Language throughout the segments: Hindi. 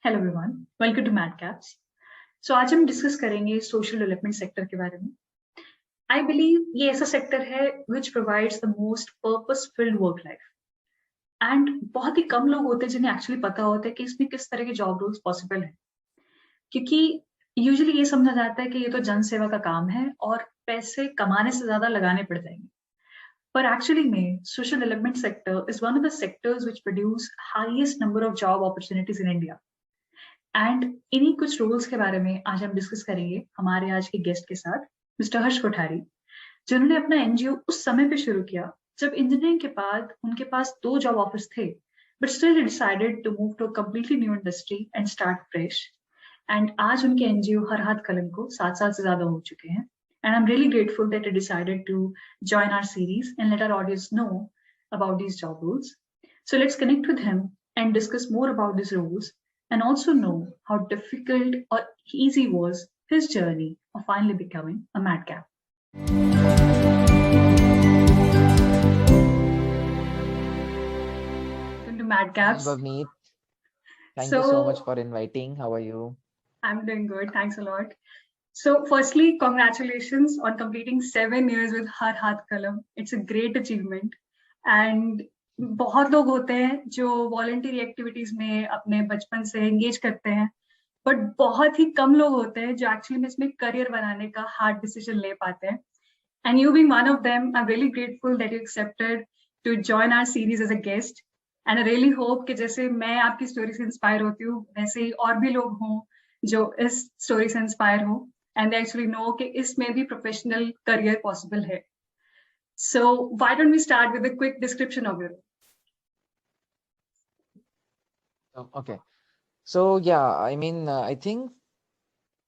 Hello everyone, welcome to mad caps. So आज हम डिस्कस करेंगे सोशल डेवलपमेंट सेक्टर के बारे में। आई बिलीव ये ऐसा सेक्टर है which provides the most purpose field work life and बहुत ही कम लोग होते हैं जिन्हें एक्चुअली पता होता है कि इसमें किस तरह के जॉब रोल्स पॉसिबल है, क्योंकि यूजुअली ये समझा जाता है कि ये तो जन सेवा का काम है और पैसे कमाने से ज्यादा लगाने पड़ जाएंगे। पर एक्चुअली में social development sector is one of the sectors which produce highest number of job opportunities in India. And इन्हीं कुछ रूल्स के बारे में आज हम डिस्कस करेंगे हमारे आज के गेस्ट के साथ, मिस्टर हर्ष कोठारी, जिन्होंने अपना एनजीओ उस समय पे शुरू किया जब इंजीनियरिंग के बाद उनके पास 2 जॉब ऑफर्स थे, but still decided to move to completely new industry and start fresh. And आज उनके एनजीओ हर हाथ कलम को 7 साल से ज्यादा हो चुके हैं। And I am really grateful that you decided to join our series and let our audience know about these job roles. So let's connect with him and discuss more about these roles and also know how difficult or easy was his journey of finally becoming a madcap. Welcome to Hi, Madcaps. Bhavneet. Thank you so much So for inviting. How are you? I'm doing good. Thanks a lot. So firstly, congratulations on completing 7 years with Har Hath Kalam. It's a great achievement. And बहुत लोग होते हैं जो वॉलंटरी एक्टिविटीज में अपने बचपन से एंगेज करते हैं, बट बहुत ही कम लोग होते हैं जो एक्चुअली में इसमें करियर बनाने का हार्ड डिसीजन ले पाते हैं। And you being one of them, I am really grateful that you accepted to join our series as a guest. And I really hope कि जैसे मैं आपकी स्टोरी से इंस्पायर होती हूँ, वैसे ही और भी लोग हों जो इस स्टोरी से इंस्पायर हो एंड दे एक्चुअली नो कि इसमें भी प्रोफेशनल करियर पॉसिबल है। So why don't we start with a quick description of your. Okay. So yeah, I think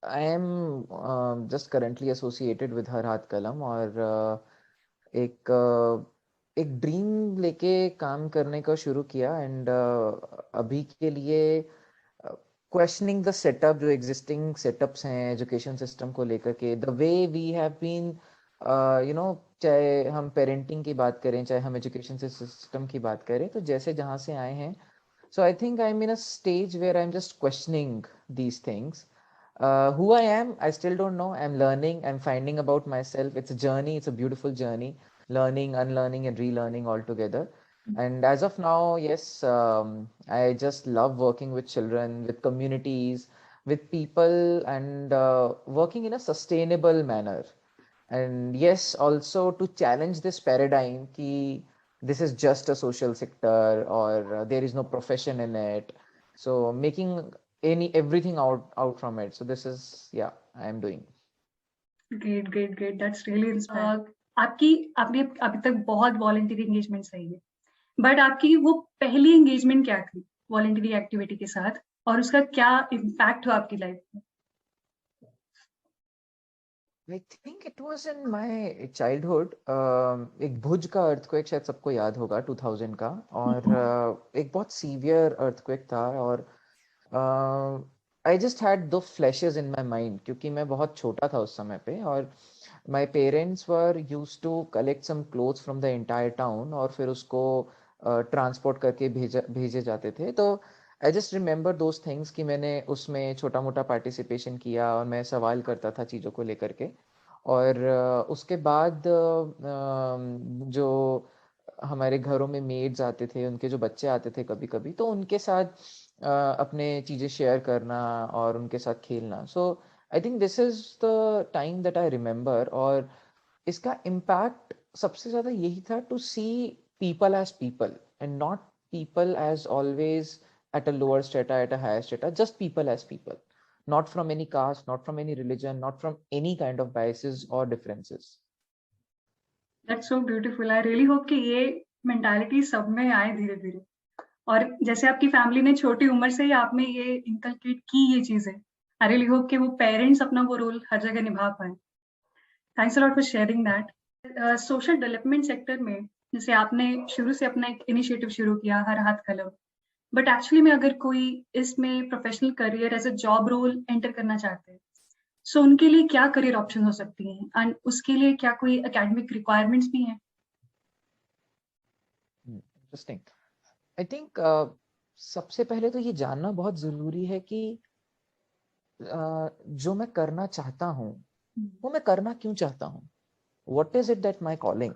I am just currently associated with Har Hath Kalam और एक ड्रीम लेके काम करने का शुरू किया एंड अभी के लिए क्वेश्चनिंग द सेटअप जो एग्जिस्टिंग सेटअप्स हैं एजुकेशन सिस्टम को लेकर के the way we have been चाहे हम पेरेंटिंग की बात करें चाहे हम एजुकेशन सिस्टम की बात करें तो जैसे जहाँ से आए हैं so I think I'm in a stage where I'm just questioning these things. Who I am, I still don't know. I'm learning. I'm finding about myself. It's a journey. It's a beautiful journey. Learning, unlearning, and relearning all together. And as of now, yes, I just love working with children, with communities, with people, and working in a sustainable manner. And yes, also to challenge this paradigm ki this is just a social sector or there is no profession in it, so making everything out from it. So this is, yeah, I am doing. Great great great, that's really inspiring. आपकी आपने अभी तक बहुत वॉलंटरी एंगेजमेंट सही है, बट आपकी वो पहली एंगेजमेंट क्या थी वॉलंटरी एक्टिविटी के साथ और उसका क्या इम्पैक्ट हुआ आपकी लाइफ में? I think it was in my childhood. एक भुज का अर्थक्वेक शायद सबको याद होगा 2000 का, और एक बहुत सीवियर अर्थक्वेक था और आई जस्ट हैड दो फ्लैशेस इन माई माइंड क्योंकि मैं बहुत छोटा था उस समय पे, और my parents were used to collect some clothes from the entire town और फिर उसको ट्रांसपोर्ट करके भेजे जाते थे। तो I just remember those things कि मैंने उसमें छोटा मोटा पार्टिसिपेशन किया और मैं सवाल करता था चीज़ों को लेकर के। और उसके बाद जो हमारे घरों में मेड्स आते थे, उनके जो बच्चे आते थे कभी कभी, तो उनके साथ अपने चीज़ें शेयर करना और उनके साथ खेलना। So I think this is the time that I remember. और इसका इम्पैक्ट सबसे ज़्यादा यही था to see people as people and not people as always at a lower strata, at a higher strata, just people as people, not from any caste, not from any religion, not from any kind of biases or differences. That's so beautiful. I really hope कि ये मेंटालिटी सब में आए धीरे धीरे, और जैसे आपकी फैमिली ने छोटी उम्र से ही आप में ये इनकलकेट की ये चीजें, आई रियली होप कि वो पेरेंट्स अपना वो रोल हर जगह निभा पाए। Thanks a lot for sharing that. Social development sector में जैसे आपने शुरू से अपना एक इनिशिएटिव शुरू किया हर हाथ कलम, बट एक्चुअली में अगर कोई इसमें professional career as a job role enter करना चाहते हैं, सो उनके लिए क्या करियर ऑप्शन हो सकती हैं एंड उसके लिए क्या कोई एकेडमिक रिक्वायरमेंट्स भी हैं? Interesting. I think सबसे पहले तो ये जानना बहुत जरूरी है कि जो मैं करना चाहता हूँ वो मैं करना क्यों चाहता हूँ. What is it that my calling?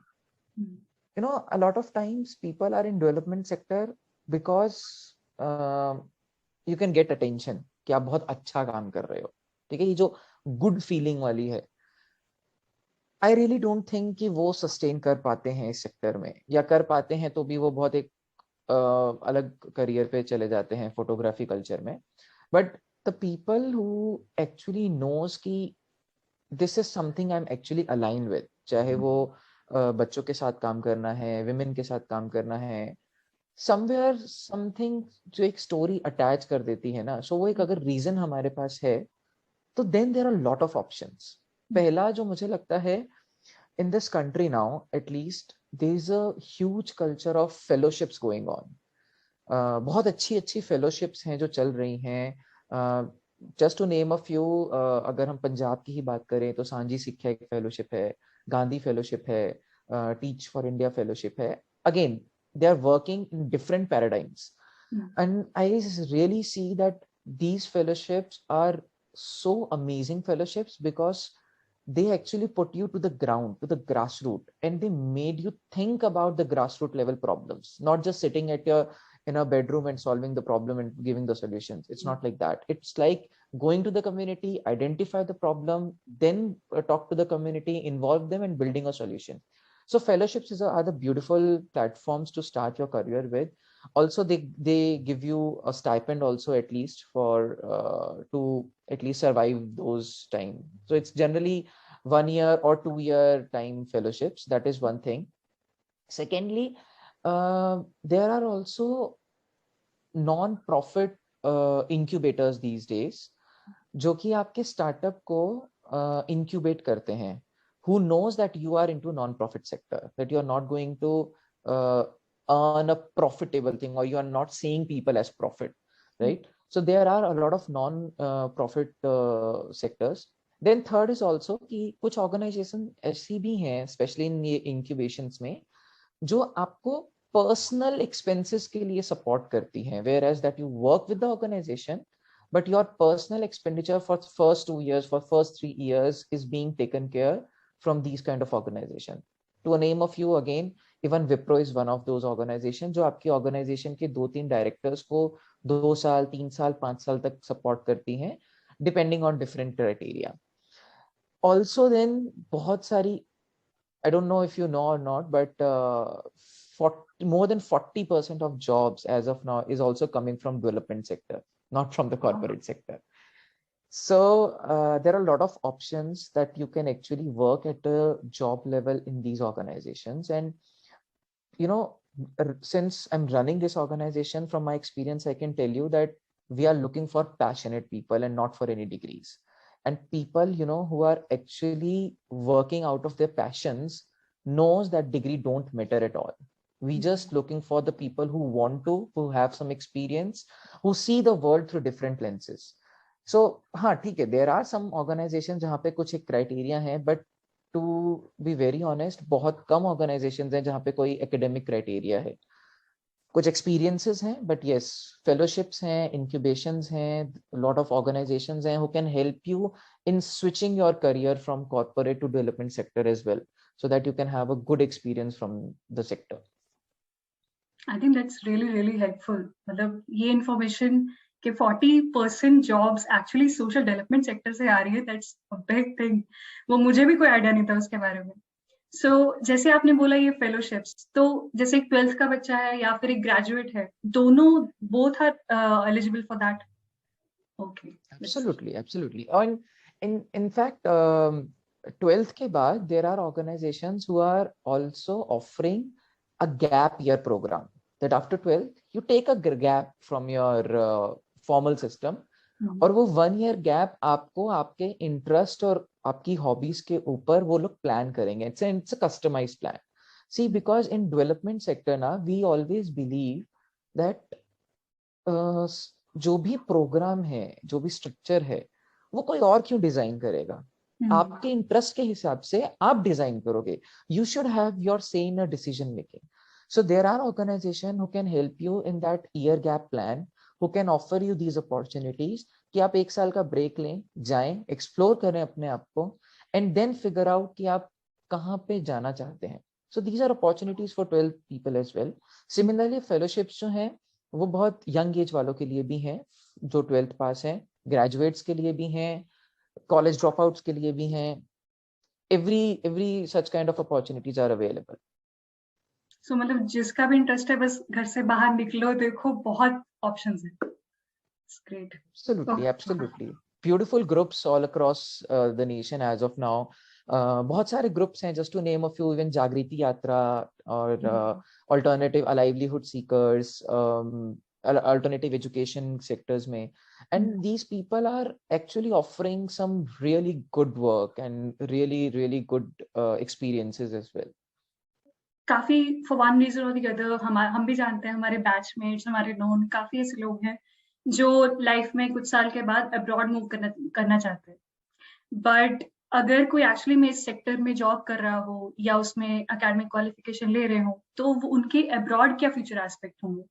You know, a lot of times people are in development sector because you can get attention कि आप बहुत अच्छा काम कर रहे हो. ठीक है, ये जो गुड फीलिंग वाली है, आई रियली डोंट थिंक कि वो सस्टेन कर पाते हैं इस सेक्टर में, या कर पाते हैं तो भी वो बहुत एक अलग करियर पे चले जाते हैं फोटोग्राफी कल्चर में. But the people who actually knows कि this is something I am actually align with, चाहे वो बच्चों के साथ काम करना है, विमेन के साथ काम करना है, समवेयर समथिंग जो एक स्टोरी अटैच कर देती है ना, सो वो एक अगर रीजन हमारे पास है तो then there are lot of options. पहला जो मुझे लगता है, in this country now at least there is a huge culture of fellowships going on. बहुत अच्छी अच्छी फेलोशिप्स हैं जो चल रही हैं. Just to name a few, अगर हम पंजाब की ही बात करें तो सांझी शिक्षा एक फेलोशिप है, गांधी फेलोशिप है, टीच फॉर इंडिया फेलोशिप है. Again they are working in different paradigms. And I really see that these fellowships are so amazing fellowships because they actually put you to the ground, to the grassroots, and they made you think about the grassroots level problems, not just sitting at your in a bedroom and solving the problem and giving the solutions. It's not like that. It's like going to the community, identify the problem, then talk to the community, involve them, and building a solution. So fellowships are the beautiful platforms to start your career with. Also, they give you a stipend also, at least for to at least survive those time. So it's generally 1 year or 2 year time fellowships. That is one thing. Secondly, there are also non-profit incubators these days जो कि आपके स्टार्टअप को incubate करते हैं. Who knows that you are into non-profit sector, that you are not going to earn a profitable thing, or you are not seeing people as profit, right? So there are a lot of non-profit sectors. Then third is also कि कुछ organization ऐसी भी हैं, especially in ये incubations में, जो आपको personal expenses के लिए support करती हैं, whereas that you work with the organization, but your personal expenditure for first 2 years, for first 3 years is being taken care from these kind of organization. To name a few again, even Wipro is one of those organization जो आपकी organization के 2-3 directors को 2 साल, 3 साल, 5 साल तक support करती हैं, depending on different criteria. Also then बहुत सारी, I don't know if you know or not, but more than 40% of jobs as of now is also coming from development sector, not from the corporate sector. So there are a lot of options that you can actually work at a job level in these organizations. And you know, since I'm running this organization, from my experience, I can tell you that we are looking for passionate people and not for any degrees. And people, you know, who are actually working out of their passions knows that degree don't matter at all. We just looking for the people who want to, who have some experience, who see the world through different lenses. So हाँ ठीक है, there are some organizations जहाँ पे कुछ एक criteria है, but to be very honest, बहुत कम organizations हैं जहाँ पे कोई academic criteria है. कुछ experiences हैं, but yes, fellowships हैं, incubations हैं, lot of organizations हैं who can help you in switching your career from corporate to development sector as well, so that you can have a good experience from the sector. I think that's really helpful. मतलब ये information कि 40% jobs actually social development sector से आ रही है, that's a big thing. वो मुझे भी कोई idea नहीं था उसके बारे में. So जैसे आपने बोला ये fellowships, तो जैसे एक 12th का बच्चा है या फिर एक graduate है, दोनों both are eligible for that. Okay. Absolutely. And in fact, 12th के बाद there are organizations who are also offering a gap year program, that after 12th you take a gap from your formal system, और वो 1 year gap आपको आपके interest और आपकी hobbies के ऊपर वो लोग plan करेंगे. It's a customized plan. See, because in development sector ना, we always believe that जो भी प्रोग्राम है, जो भी स्ट्रक्चर है, वो कोई और क्यों डिजाइन करेगा. आपके इंटरेस्ट के हिसाब से आप डिजाइन करोगे. You should have your say in a decision making. So there are organizations who can help you in that year gap plan, who can offer you these opportunities कि आप एक साल का ब्रेक लें, जाएं, एक्सप्लोर करें अपने आप को, एंड देन फिगर आउट कि आप कहाँ पे जाना चाहते हैं. So these are opportunities for 12 people as well. Similarly, fellowships जो हैं वो बहुत यंग एज वालों के लिए भी हैं, जो 12th पास हैं, ग्रेजुएट्स के लिए भी हैं, कॉलेज ड्रॉप आउट्स के लिए भी हैं. Every such kind of opportunities are available. So मतलब जिसका भी इंटरेस्ट है बस घर से बाहर निकलो, देखो बहुत ऑप्शंस हैं. It's great. Absolutely, Okay. absolutely. Beautiful groups all across the nation as of now. बहुत सारे ग्रुप्स हैं, just to name a few, even जागृति यात्रा और alternative livelihood seekers, alternative education sectors में, and these people are actually offering some really good work and really good experiences as well. काफी फॉर वन रीजन और द अदर हम भी जानते हैं, हमारे बैचमेट्स, हमारे नोन काफी ऐसे लोग हैं जो लाइफ में कुछ साल के बाद अब्रॉड मूव करना चाहते हैं. बट अगर कोई एक्चुअली में इस सेक्टर में जॉब कर रहा हो या उसमें एकेडमिक क्वालिफिकेशन ले रहे हो, तो वो उनके अब्रॉड क्या फ्यूचर एस्पेक्ट होंगे?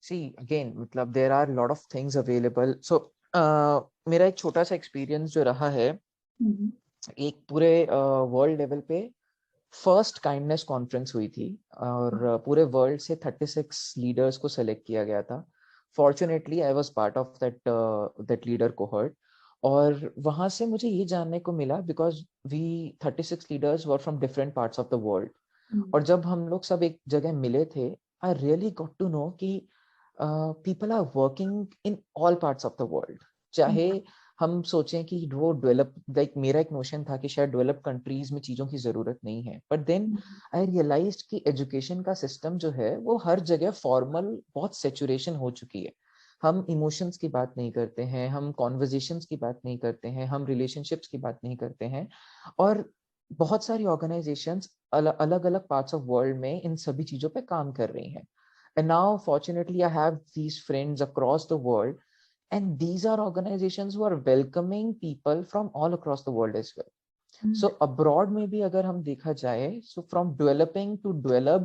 See, again, मतलब there are a lot of things available. So मेरा एक छोटा सा एक्सपीरियंस जो रहा है, एक पूरे वर्ल्ड लेवल पे फर्स्ट काइंडनेस कॉन्फ्रेंस हुई थी और पूरे वर्ल्ड से 36 लीडर्स को सेलेक्ट किया गया था. Fortunately I was part of that leader cohort, और वहां से मुझे ये जानने को मिला, because we 36 leaders were from different parts of the world. और जब हम लोग सब एक जगह मिले थे, I really got to know कि people are working in all parts of the world. चाहे हम सोचें कि वो डेवलप, लाइक मेरा एक नोशन था कि शायद डेवलप कंट्रीज में चीजों की जरूरत नहीं है, बट देन आई रियलाइज्ड कि एजुकेशन का सिस्टम जो है वो हर जगह फॉर्मल बहुत सेचुरेशन हो चुकी है. हम इमोशंस की बात नहीं करते हैं, हम कॉन्वर्जेशंस की बात नहीं करते हैं, हम रिलेशनशिप्स की बात नहीं करते हैं. और बहुत सारी ऑर्गेनाइजेशंस अलग अलग पार्ट्स ऑफ वर्ल्ड में इन सभी चीजों पे काम कर रही हैं. And now fortunately I have these friends across the world, and these are organizations who are welcoming people from all across the world as well. So abroad में भी अगर हम देखा जाए, so from developing to develop,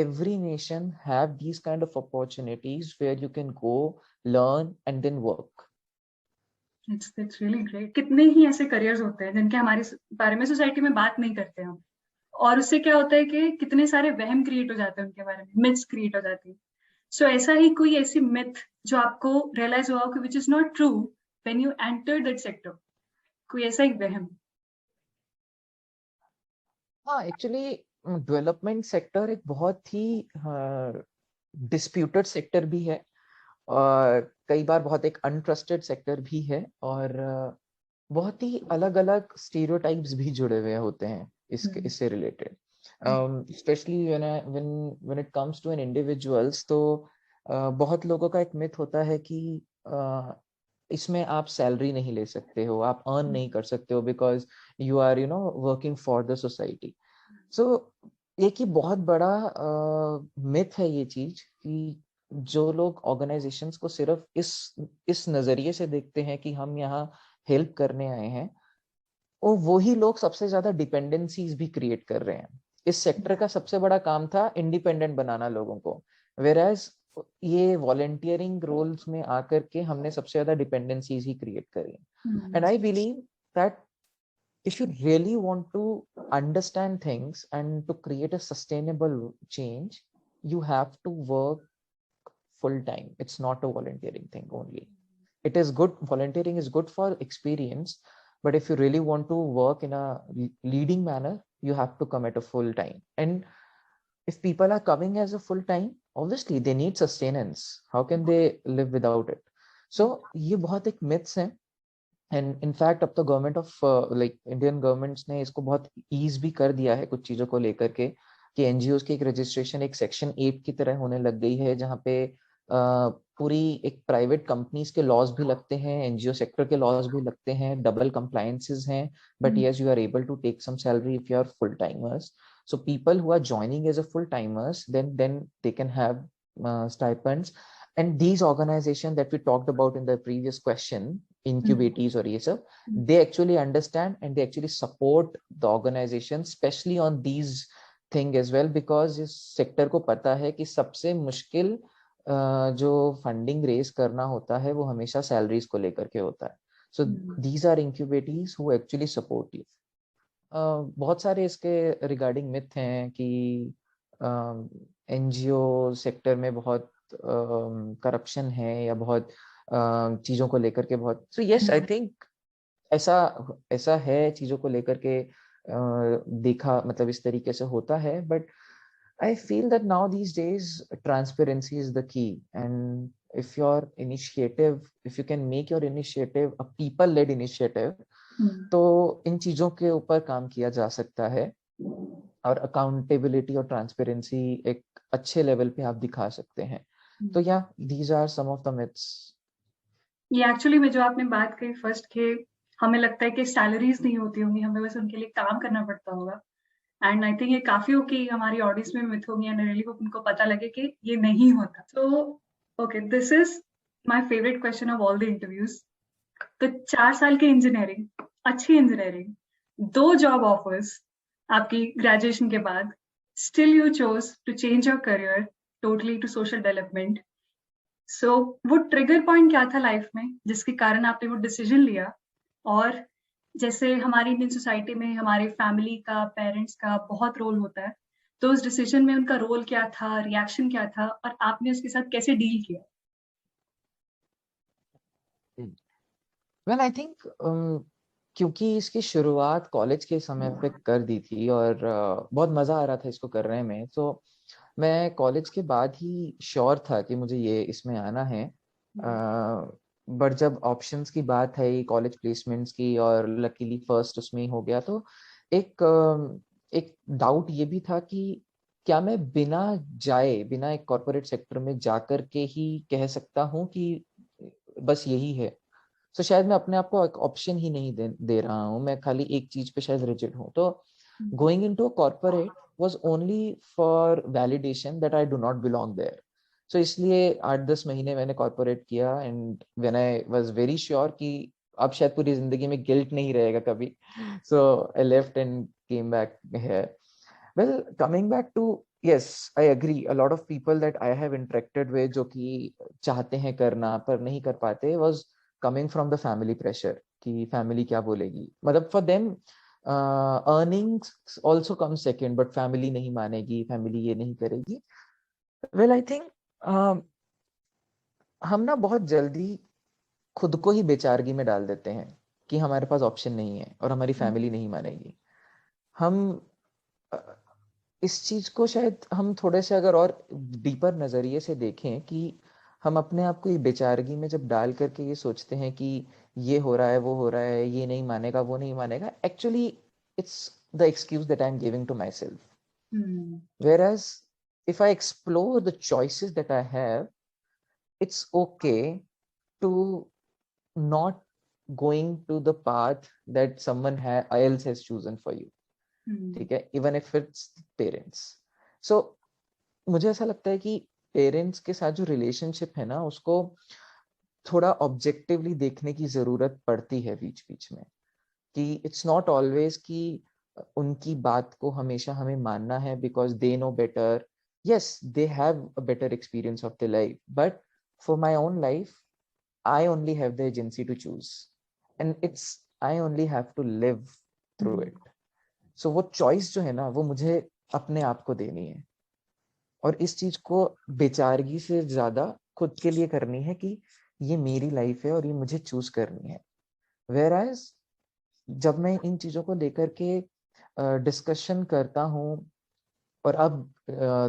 every nation have these kind of opportunities where you can go, learn and then work. It's really great. कितने ही ऐसे करियर्स होते हैं जिनके हमारे बारे में सोसाइटी में बात नहीं करते हम, और उससे क्या होता है कि कितने सारे वहम क्रिएट हो जाते हैं उनके बारे में, मिथ्स क्रिएट हो जाती है. सो ऐसा ही कोई ऐसी मिथ जो आपको रियलाइज हुआ कि which is not true when you enter that sector, कोई ऐसा एक वहम? हाँ, एक्चुअली डेवलपमेंट सेक्टर एक बहुत ही डिस्प्यूटेड सेक्टर भी है, और कई बार बहुत एक अनट्रस्टेड सेक्टर भी है, और बहुत ही अलग अलग स्टीरियोटाइप्स भी जुड़े हुए होते हैं इससे related. Specially when it comes to an individuals, तो बहुत लोगों का एक मिथ होता है कि इसमें आप सैलरी नहीं ले सकते हो, आप अर्न नहीं कर सकते हो, because you are working for the society. So एक ही बहुत बड़ा मिथ है ये चीज कि जो लोग ऑर्गेनाइजेशंस को सिर्फ इस नजरिए से देखते हैं कि हम यहाँ हेल्प करने आए हैं, और वही लोग सबसे ज्यादा डिपेंडेंसीज भी क्रिएट कर रहे हैं. इस सेक्टर का सबसे बड़ा काम था इंडिपेंडेंट बनाना लोगों को, वेराज ये वॉलंटियरिंग रोल्स में आकर के हमने सबसे ज्यादा डिपेंडेंसीज ही क्रिएट करी. And I believe that if you really want to understand things and to create a sustainable change, you have to work full time. It's not a volunteering thing only. It is good, volunteering is good for experience, but if you really want to work in a leading manner, you have to come at a full time. And if people are coming as a full time, obviously they need sustenance. How can they live without it? So ये बहुत एक myths हैं. एंड इनफैक्ट अब तो government of like Indian governments ने इसको बहुत ईज भी कर दिया है कुछ चीजों को लेकर के, कि एनजीओज की एक रजिस्ट्रेशन एक सेक्शन 8 की तरह होने लग गई है, जहाँ पे पूरी एक प्राइवेट कंपनीज के लॉज भी लगते हैं, एनजीओ सेक्टर के लॉज भी लगते हैं, डबल कंप्लायंसेस हैं, but yes you are able to take some salary if you are full timers. So people who are joining as a full timers, then they can have stipends. And these organizations that we talked about in the previous question, incubatees or ESF, they actually understand and they actually support the organization, especially on these thing as well, because इस सेक्टर को पता है कि सबसे मुश्किल जो फंडिंग रेज करना होता है वो हमेशा सैलरीज को लेकर के होता है. So these are incubators who actually support you. बहुत सारे इसके रिगार्डिंग मिथ हैं कि एनजीओ सेक्टर में बहुत करप्शन है या बहुत चीज़ों को लेकर के बहुत. सो यस, आई थिंक ऐसा ऐसा है, चीज़ों को लेकर के देखा, मतलब इस तरीके से होता है. But I feel that now these days transparency is the key, and if your initiative, if you can make your initiative a people-led initiative, तो इन चीजों के ऊपर काम किया जा सकता है और अकाउंटेबिलिटी और ट्रांसपेरेंसी एक अच्छे लेवल पे आप दिखा सकते हैं. तो या these are some of the myths. ये एक्चुअली में जो आपने बात कही फर्स्ट के, हमें लगता है कि सैलरीज नहीं होती होंगी, हमें बस उनके लिए काम करना पड़ता होगा. एंड आई थिंक ये काफी हो कि हमारी ऑडियंस में मिथ होगी एंड रियली होप उनको पता लगे कि ये नहीं होता. So okay, this is my favourite question of all the interviews. तो 4 साल की इंजीनियरिंग, अच्छी इंजीनियरिंग, 2 जॉब ऑफर्स आपकी ग्रेजुएशन के बाद, still you chose to change your career totally to social development. So वो ट्रिगर पॉइंट क्या था लाइफ में जिसके कारण आपने वो डिसीजन लिया? और जैसे हमारी इंडियन सोसाइटी में हमारे फैमिली का, पेरेंट्स का बहुत रोल होता है, तो उस डिसीजन में उनका रोल क्या था, रिएक्शन क्या था, और आपने उसके साथ कैसे डील किया? वेल आई थिंक क्योंकि इसकी शुरुआत कॉलेज के समय पे कर दी थी और बहुत मजा आ रहा था इसको करने में, तो मैं कॉलेज के बाद ही श्योर था कि मुझे ये इसमें आना है. बट जब ऑप्शंस की बात है, कॉलेज प्लेसमेंट्स की, और लकीली फर्स्ट उसमें ही हो गया, तो एक डाउट ये भी था कि क्या मैं बिना एक कॉर्पोरेट सेक्टर में जाकर के ही कह सकता हूँ कि बस यही है. तो शायद मैं अपने आप को एक ऑप्शन ही नहीं दे रहा हूँ, मैं खाली एक चीज पे शायद रिजिड हूँ. तो going into a corporate was only for validation that I do not belong there. So इसलिए 8-10 महीने मैंने कॉर्पोरेट किया, and when I was very sure कि अब शायद पूरी जिंदगी में गिल्ट नहीं रहेगा कभी, so I left and came back here. Well, coming back to, yes, I agree, a lot of people that I have interacted with जो कि चाहते हैं करना पर नहीं कर पाते, was coming from the family pressure कि फैमिली क्या बोलेगी. मतलब for them earnings also come second, but family नहीं मानेगी, family ये नहीं करेगी. Well, I think हम ना बहुत जल्दी खुद को ही बेचारगी में डाल देते हैं कि हमारे पास ऑप्शन नहीं है और हमारी फैमिली नहीं मानेगी. हम इस चीज को शायद हम थोड़े से अगर और डीपर नजरिए से देखें कि हम अपने आप को ये बेचारगी में जब डाल करके ये सोचते हैं कि ये हो रहा है, वो हो रहा है, ये नहीं मानेगा, वो नहीं मानेगा, actually it's the excuse that I'm giving to myself. Whereas if I explore the choices that I have, it's okay to not going to the path that someone else has chosen for you. ठीक है, even if it's parents. So मुझे ऐसा लगता है कि पेरेंट्स के साथ जो रिलेशनशिप है ना, उसको थोड़ा ऑब्जेक्टिवली देखने की जरूरत पड़ती है बीच बीच में, कि इट्स नॉट ऑलवेज कि उनकी बात को हमेशा हमें मानना है because they know better. Yes, they have a better experience of the life, but for my own life I only have the agency to choose, and it's I only have to live through it. So वो चॉइस जो है ना, वो मुझे अपने आप को देनी है, और इस चीज को बेचारगी से ज्यादा खुद के लिए करनी है कि ये मेरी लाइफ है और ये मुझे चूज करनी है. Whereas जब मैं इन चीजों को लेकर के डिस्कशन करता हूँ, और अब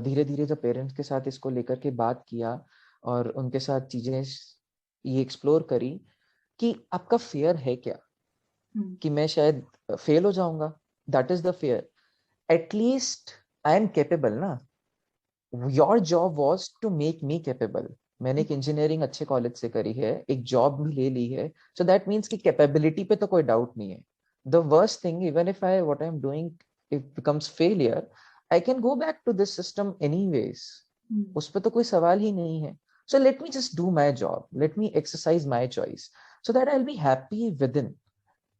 धीरे धीरे जब पेरेंट्स के साथ इसको लेकर के बात किया और उनके साथ चीजें ये एक्सप्लोर करी कि आपका फियर है क्या, कि मैं शायद फेल हो जाऊंगा, that is the fear. At least I am capable ना. Your job was to make me capable. मैंने एक इंजीनियरिंग अच्छे कॉलेज से करी है, एक जॉब भी ले ली है, सो दैट मीन्स कि कैपेबिलिटी पे तो कोई डाउट नहीं है. The worst thing, even if I what I am doing if becomes failure, I can go back to this system anyways. उस पे तो कोई सवाल ही नहीं है. So let me just do my job, let me exercise my choice, so that I will be happy within.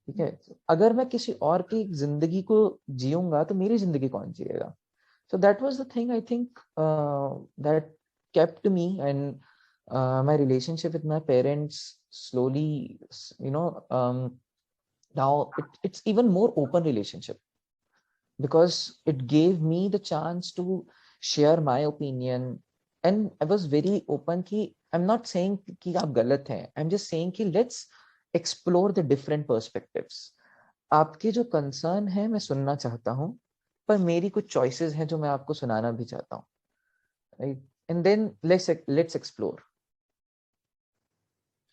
ठीक है, अगर मैं किसी और की जिंदगी को जीऊंगा तो मेरी जिंदगी कौन जिएगा? So that was the thing, I think, that kept me, and my relationship with my parents slowly, now it's even more open relationship, because it gave me the chance to share my opinion. And I was very open कि I'm not saying कि आप गलत हैं, I'm just saying कि let's explore the different perspectives. आपके जो कंसर्न है मैं सुनना चाहता हूँ, पर मेरी कुछ चॉइसेस हैं जो मैं आपको सुनाना भी चाहता हूँ, right? And then let's explore.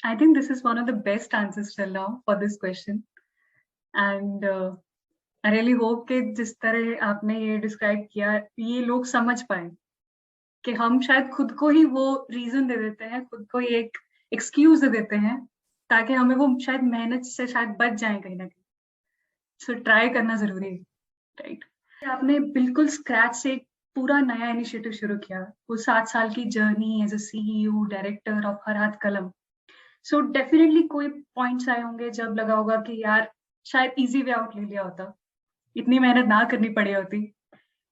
I think this is one of the best answers till now for this question. And I really hope कि जिस तरह आपने ये डिस्क्राइब किया, ये लोग समझ पाए कि हम शायद खुद को ही वो रीजन दे देते हैं, खुद को ही एक एक्सक्यूज दे देते हैं, ताकि हमें वो शायद मेहनत से शायद बच जाए कहीं ना कहीं। सो ट्राई करना जरूरी है, राइट? आपने बिल्कुल स्क्रैच से एक पूरा नया इनिशिएटिव शुरू किया, वो 7 साल की journey as a CEO director of Har Haath Kalam. So definitely कोई पॉइंट्स आए होंगे जब लगा होगा कि यार शायद इजी वे आउट ले लिया होता, इतनी मेहनत ना करनी पड़ी होती,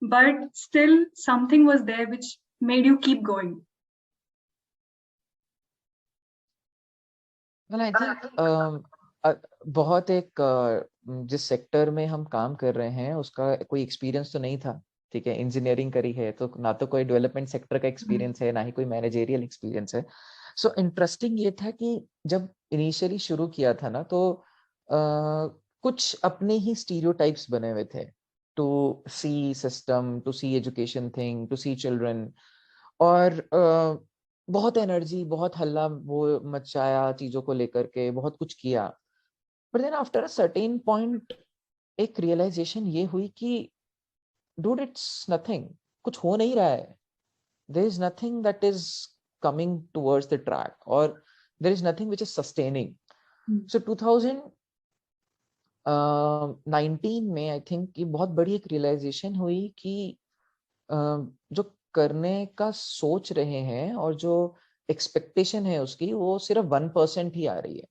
but still something was there which made you keep going. Well, I think बहुत एक जिस सेक्टर में हम काम कर रहे हैं उसका कोई एक्सपीरियंस तो नहीं था, ठीक है? इंजीनियरिंग करी है तो ना तो कोई डेवलपमेंट सेक्टर का एक्सपीरियंस है, ना ही कोई मैनेजेरियल एक्सपीरियंस है। सो इंटरेस्टिंग ये था कि जब इनिशियली शुरू किया था ना, तो कुछ अपने ही स्टीरियोटाइप्स बने हुए थे, to see system, to see education thing, to see children. और बहुत एनर्जी, बहुत हल्ला वो मचाया चीजों को लेकर के, बहुत कुछ किया। But then after a certain point एक रियलाइजेशन ये हुई कि डूड इट्स नथिंग, कुछ हो नहीं रहा है। There is nothing that is coming towards the track, और there is nothing which is sustaining. So 2019 में आई थिंक ये बहुत बड़ी एक रियलाइजेशन हुई कि जो करने का सोच रहे हैं और जो एक्सपेक्टेशन है उसकी, वो सिर्फ 1% ही आ रही है।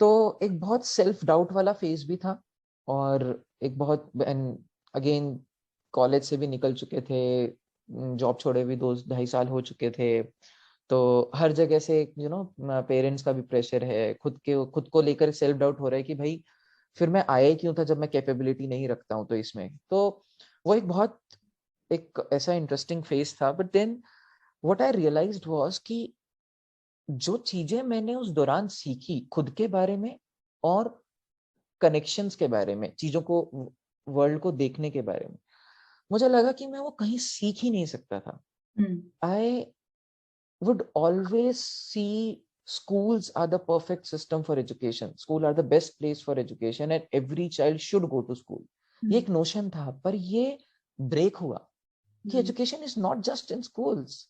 तो एक बहुत सेल्फ डाउट वाला फेज भी था, और एक बहुत, अगेन कॉलेज से भी निकल चुके थे, जॉब छोड़े भी 2-2.5 साल हो चुके थे। तो हर जगह से पेरेंट्स का भी प्रेशर है, खुद को लेकर सेल्फ डाउट हो रहा है कि भाई फिर मैं आया ही क्यों था जब मैं कैपेबिलिटी नहीं रखता हूँ। तो इसमें तो वो एक ऐसा इंटरेस्टिंग फेज था। But then what I realized was कि जो चीजें मैंने उस दौरान सीखी खुद के बारे में और कनेक्शंस के बारे में, चीजों को, वर्ल्ड को देखने के बारे में, मुझे लगा कि मैं वो कहीं सीख ही नहीं सकता था। आई would always see schools are the perfect system for education. School are the best place for education and every child should go to school. ये एक नोशन था, पर ये ब्रेक हुआ कि education is not just in schools.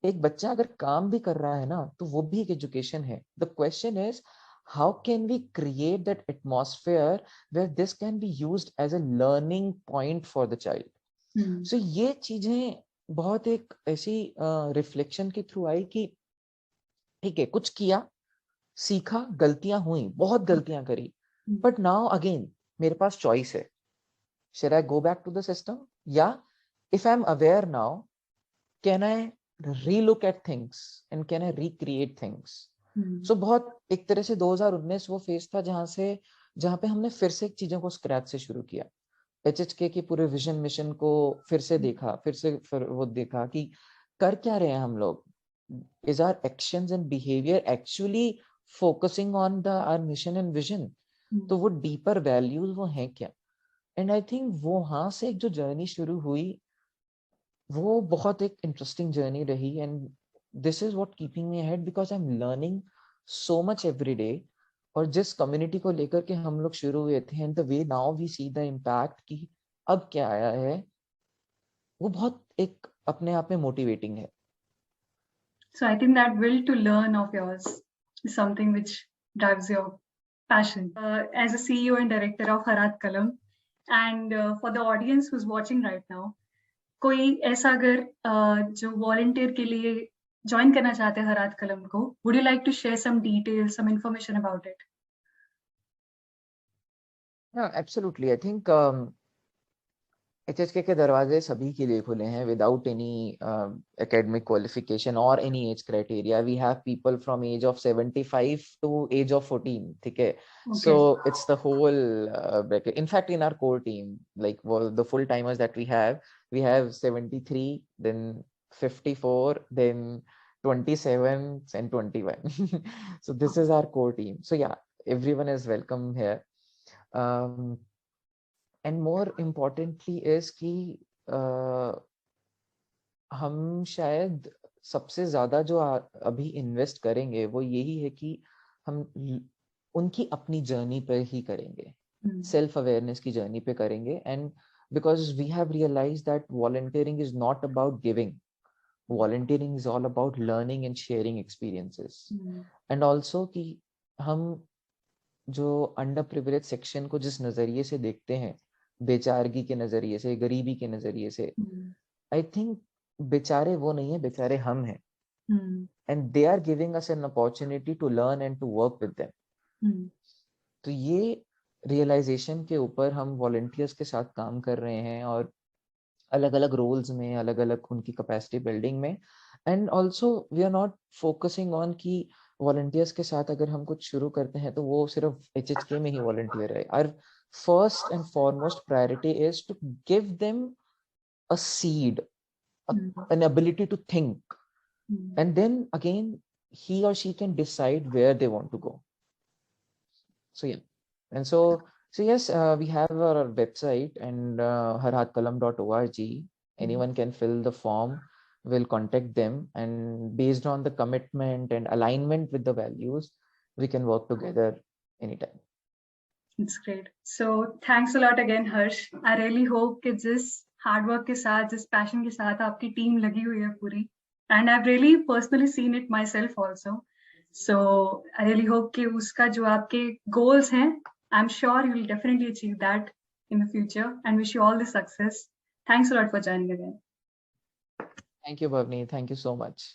एक बच्चा अगर काम भी कर रहा है ना, तो वो भी एक एजुकेशन है। The question is how can we create that atmosphere where this can be used as a learning point for the child. So ये चीजें बहुत एक ऐसी रिफ्लेक्शन के थ्रू आई कि ठीक है, कुछ किया, सीखा, गलतियां हुई, बहुत गलतियां करी, बट नाउ अगेन मेरे पास चॉइस है। Should I go back to the system? Yeah. If I'm aware now, can I relook at things and can I recreate things? So बहुत एक तरह से 2019 वो फेज था जहाँ पे हमने फिर से चीजों को स्क्रैच से शुरू किया। HHK के पूरे विजन मिशन को फिर से देखा, फिर वो देखा कि कर क्या रहे हैं हम लोग। Is our actions and behavior actually focusing on our mission and vision? तो वो डीपर वैल्यूज वो हैं क्या? एंड आई थिंक वहां से एक जो जर्नी शुरू हुई, वो बहुत एक इंटरेस्टिंग जर्नी रही। And this is what keeping me ahead, because I am learning so much every day. और जिस कम्युनिटी को लेकर के हम लोग शुरू हुए थे, and the way now we see the impact कि अब क्या आया है, वो बहुत एक अपने आप में मोटिवेटिंग है। So I think that will to learn of yours is something which drives your passion. As a CEO and director of Harat Kalam, and for the audience who's watching right now, कोई ऐसा अगर जो वॉलंटियर के लिए ज्वाइन करना चाहते हैं हरात कलम को, would you like to share some details, some information about it? Yeah, absolutely. I think HHK के दरवाजे सभी के लिए खुले हैं without any academic qualification or any age criteria. We have people from age of 75 to age of 14. ठीक है, Okay. so it's the whole bracket. In fact, in our core team, like the full timers that we have 73, then 54, then 27 and 21. So this is our core team. So yeah, everyone is welcome here. And more importantly is कि हम शायद सबसे ज्यादा जो अभी इन्वेस्ट करेंगे वो यही है कि हम उनकी अपनी जर्नी पर ही करेंगे, सेल्फ अवेयरनेस की जर्नी पे करेंगे. And because we have realize that volunteering is not about giving, volunteering is all about learning and sharing experiences. And also कि हम जो अंडर प्रिविलेज सेक्शन को जिस नजरिए से देखते हैं, बेचारगी के नजरिए से, गरीबी के नजरिए से, आई थिंक बेचारे वो नहीं है, बेचारे हम हैं. And they are giving us an opportunity to learn and to work with them. तो ये रियलाइजेशन के ऊपर हम वॉलंटियर्स के साथ काम कर रहे हैं, और अलग अलग रोल्स में, अलग अलग उनकी कैपेसिटी बिल्डिंग में. And also we are not focusing on कि वॉलंटियर्स के साथ अगर हम कुछ शुरू करते हैं तो वो सिर्फ HHK में ही वॉलंटियर है. Our first and foremost priority is to give them a seed, an ability to think, and then again he or she can decide where they want to go. So yeah, and so yes, we have our website and harhatkalam.org. Anyone can fill the form, we'll contact them, and based on the commitment and alignment with the values, we can work together anytime. It's great. So thanks a lot again, Harsh. I really hope कि जिस hard work के साथ, जिस passion के साथ आपकी team लगी हुई है पूरी, and I've really personally seen it myself also. So I really hope कि उसका जो आपके goals हैं, I'm sure you will definitely achieve that in the future, and wish you all the success. Thanks a lot for joining again. Thank you, Bhavni. Thank you so much.